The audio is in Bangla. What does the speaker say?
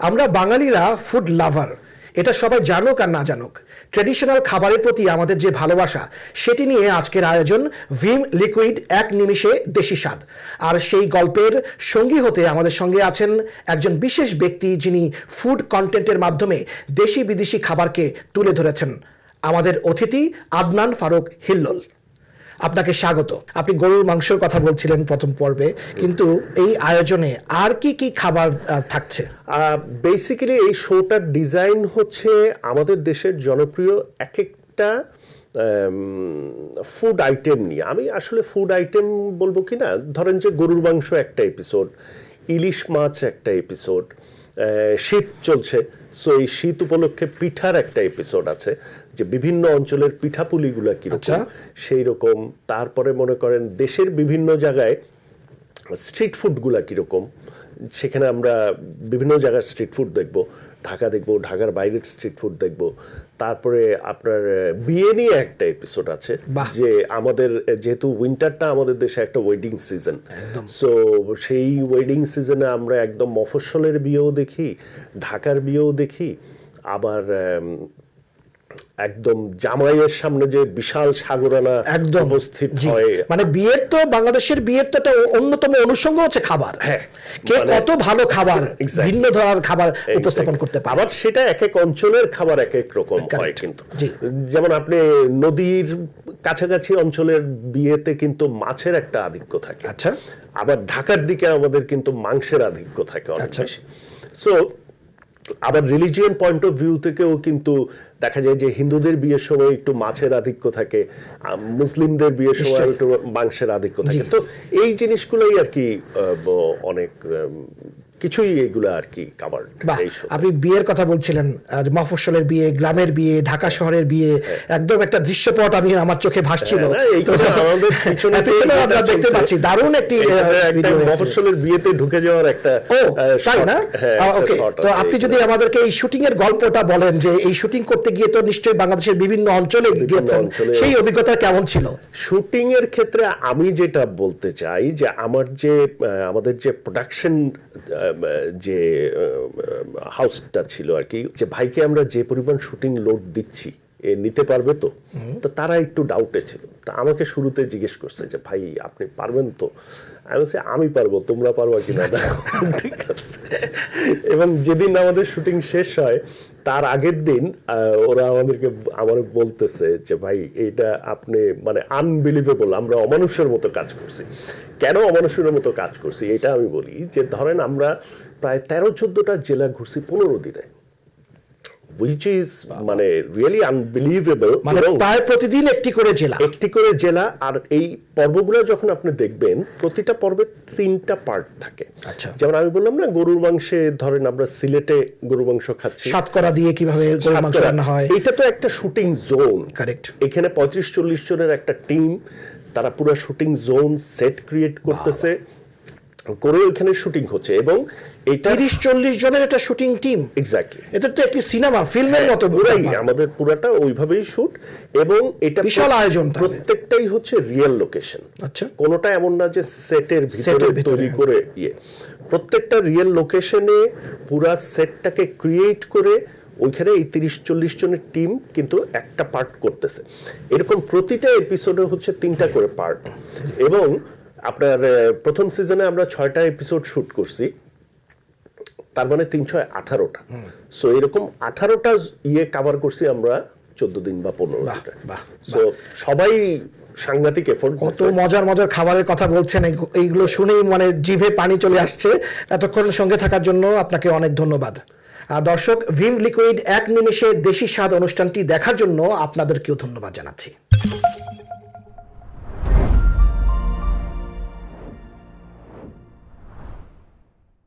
আমরা বাঙালিরা ফুড লাভার, এটা সবাই জানুক আর না জানুক। ট্র্যাডিশনাল খাবারের প্রতি আমাদের যে ভালোবাসা, সেটি নিয়ে আজকের আয়োজন ভিম লিকুইড এক নিমিষে দেশি স্বাদ। আর সেই গল্পের সঙ্গী হতে আমাদের সঙ্গে আছেন একজন বিশেষ ব্যক্তি, যিনি ফুড কন্টেন্টের মাধ্যমে দেশি বিদেশি খাবারকে তুলে ধরেছেন। আমাদের অতিথি আদনান ফারুক হিল্লোল। আপনাকে স্বাগত। আপনি গরুর মাংসের কথা বলছিলেন প্রথম পর্বে, কিন্তু এই আয়োজনে আর কি কি খাবার থাকছে? বেসিক্যালি এই শোটার ডিজাইন হচ্ছে আমাদের দেশের জনপ্রিয় এক একটা ফুড আইটেম নিয়ে। আমি আসলে ফুড আইটেম বলবো কি না, ধরেন যে গরুর মাংস একটা এপিসোড, ইলিশ মাছ একটা এপিসোড, শীত চলছে, সো এই শীত উপলক্ষে পিঠার একটা এপিসোড আছে, যে বিভিন্ন অঞ্চলের পিঠাপুলিগুলা কিরকম সেই রকম। তারপরে মনে করেন দেশের বিভিন্ন জায়গায় স্ট্রিট ফুডগুলা কিরকম, সেখানে আমরা বিভিন্ন জায়গার স্ট্রিট ফুড দেখব, ঢাকা দেখব, ঢাকার বাইরের স্ট্রিট ফুড দেখব। তারপরে আপনার বিয়ে নিয়ে একটা এপিসোড আছে, যে আমাদের যেহেতু উইন্টারটা আমাদের দেশে একটা ওয়েডিং সিজন, সো সেই ওয়েডিং সিজনে আমরা একদম মফস্বলের বিয়েও দেখি, ঢাকার বিয়েও দেখি, আবার একদম জামাইয়ের সামনে যে বিশাল সাগরানা একদম উপস্থিত হয়। মানে বিয়ের তো, বাংলাদেশের বিয়ের তো একটা অন্যতম অনুষঙ্গ হচ্ছে খাবার। হ্যাঁ, কে কত ভালো খাবার, ভিন্ন ধরনের খাবার উপস্থাপন করতে পারে। আবার সেটা এক এক অঞ্চলের খাবার এক এক রকম হয়। কিন্তু যেমন আপনি নদীর কাছাকাছি অঞ্চলের বিয়েতে কিন্তু মাছের একটা আধিক্য থাকে, আচ্ছা, আবার ঢাকার দিকে আমাদের কিন্তু মাংসের আধিক্য থাকে অনেক বেশি। সো আবার রিলিজিয়ান পয়েন্ট অফ ভিউ থেকেও কিন্তু দেখা যায় যে হিন্দুদের বিয়ের সময় একটু মাছের আধিক্য থাকে, মুসলিমদের বিয়ের সময় একটু মাংসের আধিক্য থাকে। তো এই জিনিসগুলোই আর কি অনেক কিছুই এগুলো আর কি কভার। আপনি বিয়ের কথা বলছিলেন, মফস্বলের বিয়ে, গ্রামের বিয়ে, ঢাকা শহরের বিয়ে, একদম একটা দৃশ্যপট আমি আমার চোখে ভাসছিল, দেখতে পাচ্ছি। দারুণ একটি মফস্বলের বিয়েতে ঢুকে যাওয়ার একটা, তাই না? ওকে, তো আপনি যদি আমাদেরকে এই শুটিং এর গল্পটা বলেন, যে এই শুটিং করতে গিয়ে তো নিশ্চয়ই বাংলাদেশের বিভিন্ন অঞ্চলে গিয়েছেন, সেই অভিজ্ঞতা কেমন ছিল? শুটিং এর ক্ষেত্রে আমি যেটা বলতে চাই, যে আমাদের যে প্রোডাকশন যে হাউসটা ছিল আর কি, যে ভাইকে আমরা যে পরিমাণ শুটিং লোড দিচ্ছি নিতে পারবে তো, তারা একটু ডাউটে ছিল। তা আমাকে শুরুতে জিজ্ঞেস করছে যে ভাই আপনি পারবেন তো? আমি বলছি আমি পারবো, তোমরা পারবো কিনা ঠিক আছে। এবং যেদিন আমাদের শুটিং শেষ হয় তার আগের দিন ওরা আমার বলতেছে যে ভাই এটা আপনি মানে আনবিলিভেবল, আমরা অমানুষের মতো কাজ করছি। কেন অমানুষের মতো কাজ করছি এটা আমি বলি, যে ধরেন আমরা প্রায় 13-14টা জেলা ঘুরছি 15 দিনে, which is মানে রিয়েলি আনবিলিভেবল। মানে প্রায় প্রতিদিন একটি করে জেলা। আর এই পর্বগুলো যখন আপনি দেখবেন, প্রতিটা পর্বে 3টা পার্ট থাকে। যেমন আমি বললাম না, গরুর মাংসে ধরেন আমরা সিলেটে গরুর মাংস খাচ্ছি, সাতকরা দিয়ে কিভাবে গরুর মাংস রান্না হয়, এটা তো একটা শুটিং জোন। কারেক্ট। এখানে 35-40 জনের একটা টিম, তারা পুরো শুটিং জোন সেট ক্রিয়েট করতেছে, করে ওইখানে শুটিং হচ্ছে। এবং এই 30-40 জনের একটা শুটিং টিম, এক্স্যাক্টলি, এটা তো একটি সিনেমা ফিল্মের মতো। পুরাই আমাদের পুরাটা ওইভাবেই শুট, এবং এটা বিশাল আয়োজন। প্রত্যেকটাই হচ্ছে রিয়েল লোকেশন। আচ্ছা, কোনোটা এমন না যে সেটের ভিতরে তৈরি করে প্রত্যেকটা রিয়েল লোকেশনে পুরা সেটটাকে ক্রিয়েট করে ওইখানে এই 30-40 জনের টিম কিন্তু একটা পার্ট করতেছে। এরকম প্রতিটা এপিসোডে হচ্ছে 3টা করে পার্ট। এবং আপনার প্রথম সিজনে আমরা 6টা এপিসোড শুট করছি, তার মানে 318টা। সো এরকম 18টা কভার করছি আমরা 14 দিন বা 15 দিন। সো সবাই সাংঘাতিক এফোর্ট। কত মজার মজার খাবারের কথা বলছেন, এইগুলো শুনেই মানে জিভে পানি চলে আসছে। এতক্ষণ সঙ্গে থাকার জন্য আপনাকে অনেক ধন্যবাদ। দর্শক, ভিম লিকুইড এক নিমিষে দেশি স্বাদ অনুষ্ঠানটি দেখার জন্য আপনাদেরকেও ধন্যবাদ জানাচ্ছি।